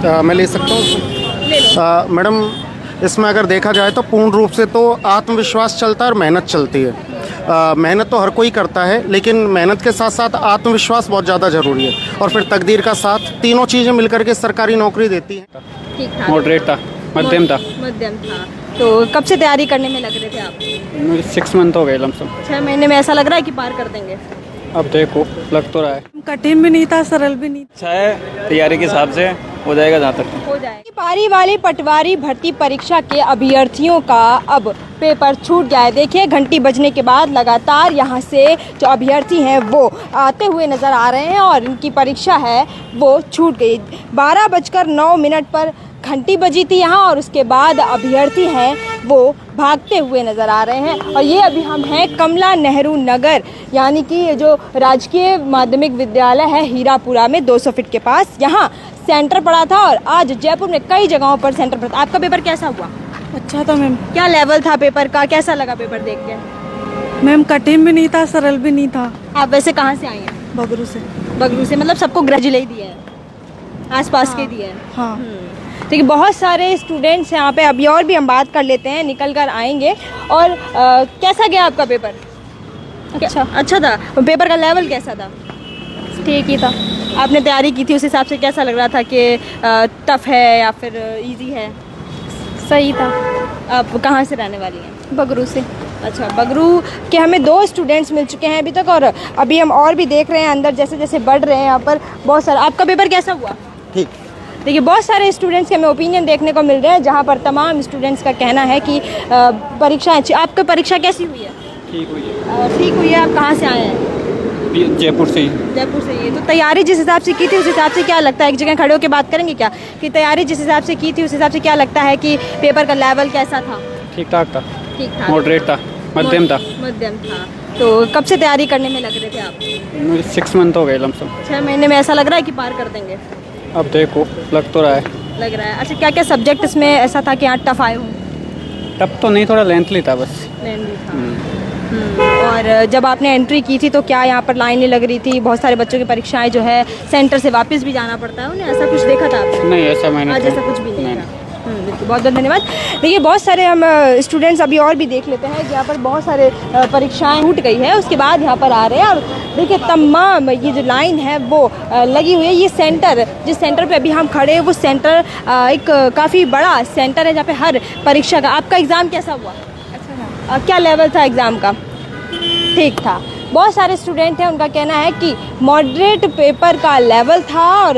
मैं ले सकता हूँ? ले लो। मैडम, इसमें अगर देखा जाए तो पूर्ण रूप से तो आत्मविश्वास चलता है और मेहनत चलती है। मेहनत तो हर कोई करता है, लेकिन मेहनत के साथ साथ आत्मविश्वास बहुत ज़्यादा ज़रूरी है, और फिर तकदीर का साथ, तीनों चीज़ें मिलकर के सरकारी नौकरी देती हैं। ठीक ठाक। मॉडरेट था, मध्यम था। मध्यम था। तो कब से तैयारी करने में लग रहे थे आप? मुझे 6 मंथ हो गए लमसम। 6 महीने में ऐसा लग रहा है कि पार कर देंगे? अब देखो, लग तो रहा है। कठिन भी नहीं था, सरल भी नहीं। अच्छा है, तैयारी के हिसाब से हो जाएगा जहाँ तक। हो जाएगी। पारी वाली पटवारी भर्ती परीक्षा के अभ्यर्थियों का अब पेपर छूट गया है। देखिए, घंटी बजने के बाद लगातार यहाँ से जो अभ्यर्थी हैं वो आते हुए नज़र आ रहे हैं और इनकी परीक्षा है वो छूट गई। 12:09 पर घंटी बजी थी यहाँ, और उसके बाद अभ्यर्थी हैं वो भागते हुए नज़र आ रहे हैं। और ये अभी हम हैं कमला नेहरू नगर, यानी कि जो राजकीय माध्यमिक विद्यालय है हीरापुरा में 200 फीट के पास, यहाँ सेंटर पड़ा था। और आज जयपुर में कई जगहों पर सेंटर पड़ा था। आपका पेपर कैसा हुआ? अच्छा था मैम। क्या लेवल था पेपर का? कैसा लगा पेपर देख के? मैम कठिन भी नहीं था, सरल भी नहीं था। आप वैसे कहाँ से आई हैं? बगरू से। बगरू से। मतलब सबको ग्रेजुएट दिए हैं, आसपास के दिए हैं? हाँ। देखिए, बहुत सारे स्टूडेंट्स यहाँ पे, अभी और भी हम बात कर लेते हैं, निकल कर आएंगे। और कैसा गया आपका पेपर? अच्छा था। पेपर का लेवल कैसा था? ठीक ही था। आपने तैयारी की थी, उस हिसाब से कैसा लग रहा था कि टफ है या फिर इजी है? सही था। आप कहाँ से रहने वाली हैं? बगरू से। अच्छा, बगरू के हमें 2 स्टूडेंट्स मिल चुके हैं अभी तक, और अभी हम और भी देख रहे हैं अंदर, जैसे जैसे बढ़ रहे हैं यहाँ पर बहुत सारा। आपका पेपर कैसा हुआ? ठीक। देखिए, बहुत सारे स्टूडेंट्स के हमें ओपिनियन देखने को मिल रहे हैं, जहाँ पर तमाम स्टूडेंट्स का कहना है कि परीक्षा अच्छी। आपकी परीक्षा कैसी हुई है? ठीक हुई है। ठीक हुई है। आप कहाँ से आए हैं? जयपुर से ही। जयपुर से ही। तो तैयारी जिस हिसाब से की थी, उस हिसाब से क्या लगता है, एक जगह खड़े होकर बात करेंगे क्या, कि तैयारी जिस हिसाब से की थी उस हिसाब से क्या लगता है कि पेपर का लेवल कैसा था? ठीक ठाक था, ठीक ठाक। मॉडरेट था, मध्यम था। मध्यम था। तो कब से तैयारी करने में लग रहे थे आप? मुझे 6 मंथ हो गए लमसम। 6 महीने में ऐसा लग रहा है कि पार कर देंगे? अब देखो, लग तो रहा है। लग रहा है। अच्छा, क्या क्या सब्जेक्ट इसमें ऐसा था कि यहाँ टफ आए हों? टफ तो नहीं, थोड़ा लेंथली था बस। और जब आपने एंट्री की थी तो क्या यहाँ पर लाइन नहीं लग रही थी? बहुत सारे बच्चों की परीक्षाएं जो है सेंटर से वापस भी जाना पड़ता है उन्हें, ऐसा कुछ देखा था आपने? नहीं, ऐसा मैंने आज तो- ऐसा कुछ भी नहीं नहीं। था। बिल्कुल, बहुत बहुत धन्यवाद। देखिए, बहुत सारे हम स्टूडेंट्स अभी और भी देख लेते हैं, जहाँ पर बहुत सारे परीक्षाएं छूट गई है, उसके बाद यहाँ पर आ रहे हैं। और देखिए, तमाम ये जो लाइन है वो लगी हुई है। ये सेंटर, जिस सेंटर पे अभी हम खड़े हैं, वो सेंटर एक काफ़ी बड़ा सेंटर है, जहाँ पे हर परीक्षा का। आपका एग्ज़ाम कैसा हुआ? अच्छा था। क्या लेवल था एग्ज़ाम का? ठीक था। बहुत सारे स्टूडेंट हैं, उनका कहना है कि मॉडरेट पेपर का लेवल था, और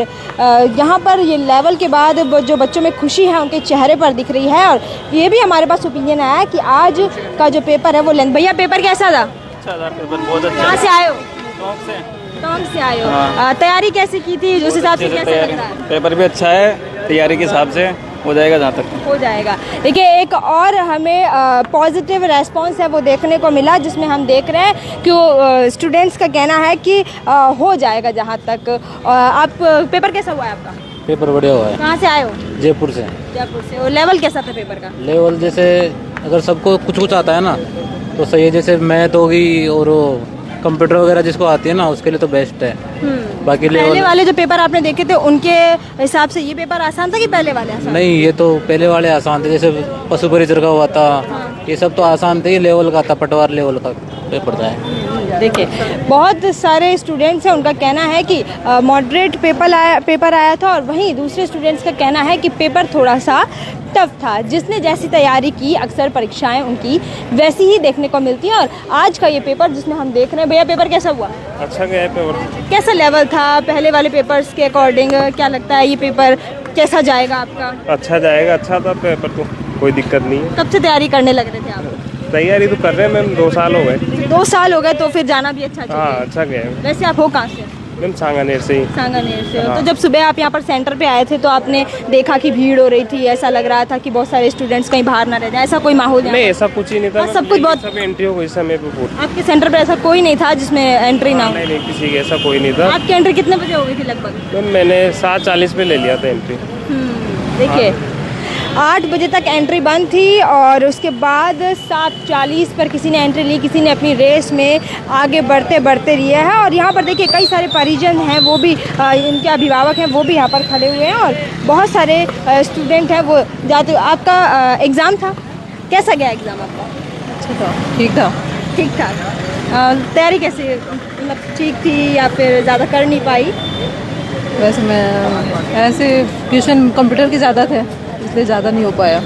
यहाँ पर ये लेवल के बाद जो बच्चों में खुशी है उनके चेहरे पर दिख रही है। और ये भी हमारे पास ओपिनियन आया है कि आज का जो पेपर है वो लेंथ। भैया, पेपर कैसा था? अच्छा था पेपर, बहुत अच्छा। कहाँ से आए हो? टोंक से आए हो। हाँ। तैयारी कैसे की थी, उस हिसाब से कैसा लग रहा है? पेपर भी अच्छा है, तैयारी के हिसाब से हो जाएगा जहाँ तक। हो जाएगा। देखिए, एक और हमें पॉजिटिव रेस्पॉन्स है वो देखने को मिला, जिसमें हम देख रहे हैं कि स्टूडेंट्स का कहना है कि हो जाएगा जहाँ तक। आप पेपर कैसा हुआ है आपका? पेपर बढ़िया हुआ है। कहाँ से आए हो? जयपुर से। जयपुर से। और लेवल कैसा था पेपर का? लेवल जैसे अगर सबको कुछ कुछ आता है ना तो सही है, जैसे मैथ होगी और कंप्यूटर वगैरह जिसको आती है ना उसके लिए तो बेस्ट है। बाकी पहले लेवल वाले जो पेपर आपने देखे थे उनके हिसाब से ये पेपर आसान था कि पहले वाले आसान? नहीं, ये तो पहले वाले आसान थे, जैसे पशु परिचर का हुआ था। ये सब तो आसान थे, ये लेवल का था, पटवार लेवल का पेपर था। देखिए, बहुत सारे स्टूडेंट्स हैं, उनका कहना है कि मॉडरेट पेपर आया था, और वहीं दूसरे स्टूडेंट्स का कहना है कि पेपर थोड़ा सा टफ था। जिसने जैसी तैयारी की, अक्सर परीक्षाएं उनकी वैसी ही देखने को मिलती हैं। और आज का ये पेपर जिसमें हम देख रहे हैं, भैया पेपर कैसा हुआ? अच्छा गया पेपर। कैसा लेवल था पहले वाले पेपर्स के अकॉर्डिंग? क्या लगता है ये पेपर कैसा जाएगा आपका? अच्छा जाएगा, अच्छा था पेपर, तो कोई दिक्कत नहीं है। कब से तैयारी करने लग रहे थे आप? तैयारी तो कर रहे हैं मैम, 2 साल हो गए। 2 साल हो गए, तो फिर जाना भी अच्छा हाँ, चाहिए। अच्छा गया है वैसे आप हो कहाँ से? मैम, सांगानेर से ही। सांगानेर से हो। हाँ। तो जब सुबह आप यहाँ पर सेंटर पे आए थे तो आपने देखा कि भीड़ हो रही थी, ऐसा लग रहा था कि बहुत सारे स्टूडेंट्स कहीं बाहर ना रह जाए, ऐसा कोई माहौल नहीं, ऐसा कुछ ही नहीं था। हाँ, सब कुछ बहुत- सब एंट्री हो गई समय पे पूरी। आपके सेंटर पे ऐसा कोई नहीं था जिसमें एंट्री ना हो? नहीं, किसी की ऐसा कोई नहीं था। आपकी एंट्री कितने बजे हो गई थी लगभग? मैम, मैंने 7:40 पे ले लिया था एंट्री। देखिए, 8 बजे तक एंट्री बंद थी और उसके बाद 7:40 पर किसी ने एंट्री ली, किसी ने अपनी रेस में आगे बढ़ते बढ़ते लिया है। और यहाँ पर देखिए कई सारे परिजन हैं, वो भी इनके अभिभावक हैं, वो भी यहाँ पर खड़े हुए हैं और बहुत सारे स्टूडेंट हैं वो जाते। आपका एग्ज़ाम था, कैसा गया एग्ज़ाम आपका? अच्छा था, ठीक ठीक ठाक। तैयारी कैसे, मतलब ठीक थी या फिर ज़्यादा कर नहीं पाई? वैसे मैं ऐसे क्वेश्चन कंप्यूटर के ज़्यादा थे इसलिए ज़्यादा नहीं हो पाया।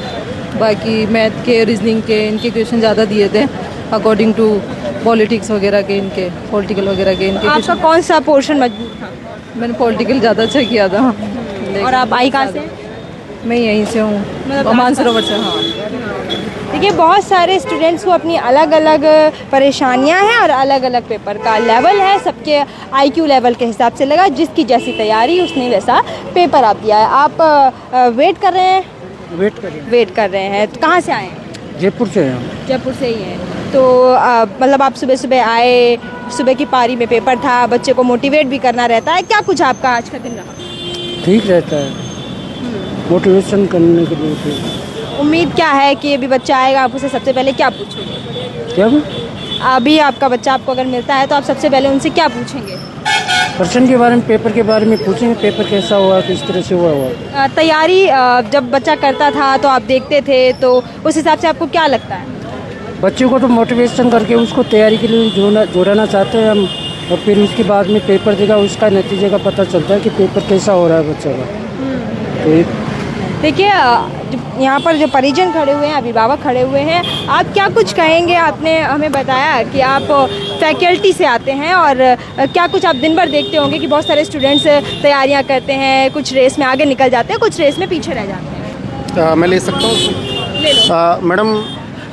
बाकी मैथ के, रीजनिंग के, इनके क्वेश्चन ज़्यादा दिए थे अकॉर्डिंग टू पॉलिटिक्स वगैरह के, इनके पॉलिटिकल वगैरह के इनके। आपका कौन सा पोर्शन मजबूत था? मैंने पॉलिटिकल ज़्यादा अच्छा किया था। और आप आई कहाँ से? मैं यहीं से हूँ, मतलब मानसरोवर से। हाँ, देखिए बहुत सारे स्टूडेंट्स को अपनी अलग अलग परेशानियां हैं और अलग अलग पेपर का लेवल है, सबके आईक्यू लेवल के हिसाब से लगा, जिसकी जैसी तैयारी उसने वैसा पेपर आप दिया है। आप वेट कर रहे हैं? वेट कर रहे हैं। तो कहाँ से आए हैं? जयपुर से हैं। जयपुर से ही हैं। तो मतलब आप सुबह सुबह आए, सुबह की पारी में पेपर था, बच्चे को मोटिवेट भी करना रहता है, क्या कुछ आपका आज का दिन रहा? ठीक रहता है, मोटिवेशन करने के लिए। फिर उम्मीद क्या है कि अभी बच्चा आएगा, आप उसे सबसे पहले क्या पूछोगे? क्या अभी आपका बच्चा आपको अगर मिलता है तो आप सबसे पहले उनसे क्या पूछेंगे? पर्सन के बारे में, पेपर के बारे में पूछेंगे, पेपर कैसा हुआ, किस तरह से हुआ। तैयारी जब बच्चा करता था तो आप देखते थे, तो उस हिसाब से आपको क्या लगता है? बच्चे को तो मोटिवेशन करके उसको तैयारी के लिए जोड़ना चाहते हैं हम, और फिर उसके बाद में पेपर देगा, उसका नतीजे का पता चलता है कि पेपर कैसा हो रहा है बच्चे का। तो देखिए यहाँ पर जो परिजन खड़े हुए हैं, अभिभावक खड़े हुए हैं, आप क्या कुछ कहेंगे? आपने हमें बताया कि आप फैकल्टी से आते हैं और क्या कुछ आप दिन भर देखते होंगे कि बहुत सारे स्टूडेंट्स तैयारियां करते हैं, कुछ रेस में आगे निकल जाते हैं, कुछ रेस में पीछे रह जाते हैं। मैं ले सकता हूँ? ले लो। मैडम,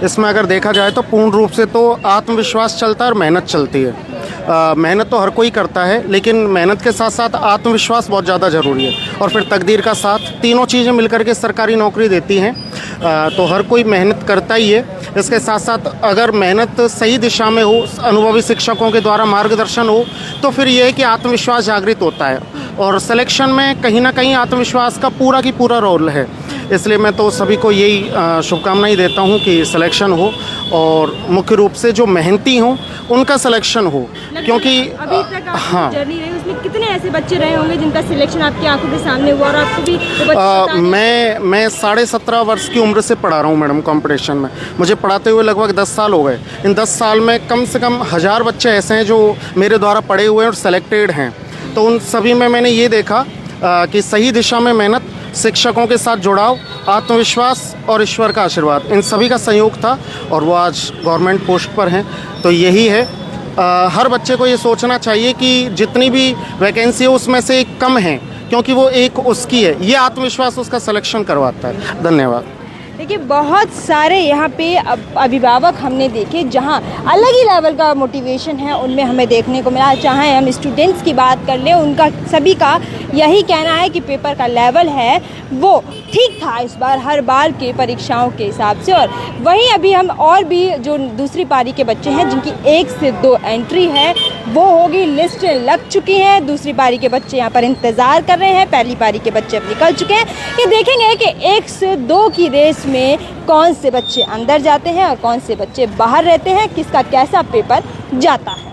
इसमें अगर देखा जाए तो पूर्ण रूप से तो आत्मविश्वास चलता है और मेहनत चलती है। मेहनत तो हर कोई करता है, लेकिन मेहनत के साथ साथ आत्मविश्वास बहुत ज़्यादा ज़रूरी है, और फिर तकदीर का साथ, तीनों चीज़ें मिलकर के सरकारी नौकरी देती हैं। तो हर कोई मेहनत करता ही है। इसके साथ साथ अगर मेहनत सही दिशा में हो, अनुभवी शिक्षकों के द्वारा मार्गदर्शन हो, तो फिर ये है कि आत्मविश्वास जागृत होता है, और सिलेक्शन में कहीं ना कहीं आत्मविश्वास का पूरा की पूरा रोल है। इसलिए मैं तो सभी को यही शुभकामनाएं देता हूं कि सिलेक्शन हो, और मुख्य रूप से जो मेहनती हों उनका सिलेक्शन हो, क्योंकि अभी तक हाँ, जर्नी रही उसमें कितने ऐसे बच्चे रहे होंगे जिनका सिलेक्शन आपकी आंखों के सामने हुआ और आपको भी वो बच्चे मैं 17.5 वर्ष की उम्र से पढ़ा रहा हूँ मैडम कंपटीशन में। मुझे पढ़ाते हुए लगभग 10 साल हो गए। इन 10 साल में कम से कम 1000 बच्चे ऐसे हैं जो मेरे द्वारा पढ़े हुए हैं और सेलेक्टेड हैं। तो उन सभी में मैंने ये देखा कि सही दिशा में मेहनत, शिक्षकों के साथ जुड़ाव, आत्मविश्वास और ईश्वर का आशीर्वाद, इन सभी का संयोग था, और वो आज गवर्नमेंट पोस्ट पर हैं। तो यही है, हर बच्चे को ये सोचना चाहिए कि जितनी भी वैकेंसी है उसमें से एक कम है, क्योंकि वो एक उसकी है। ये आत्मविश्वास उसका सिलेक्शन करवाता है। धन्यवाद। देखिए बहुत सारे यहाँ पे अभिभावक हमने देखे जहाँ अलग ही लेवल का मोटिवेशन है उनमें हमें देखने को मिला। चाहे हम स्टूडेंट्स की बात कर लें, उनका सभी का यही कहना है कि पेपर का लेवल है वो ठीक था इस बार, हर बार के परीक्षाओं के हिसाब से। और वहीं अभी हम और भी जो दूसरी पारी के बच्चे हैं जिनकी 1 से 2 एंट्री है वो होगी, लिस्ट लग चुकी है। दूसरी पारी के बच्चे यहाँ पर इंतज़ार कर रहे हैं, पहली पारी के बच्चे अब निकल चुके हैं। ये देखेंगे कि 1 से 2 की रेस में कौन से बच्चे अंदर जाते हैं और कौन से बच्चे बाहर रहते हैं, किसका कैसा पेपर जाता है।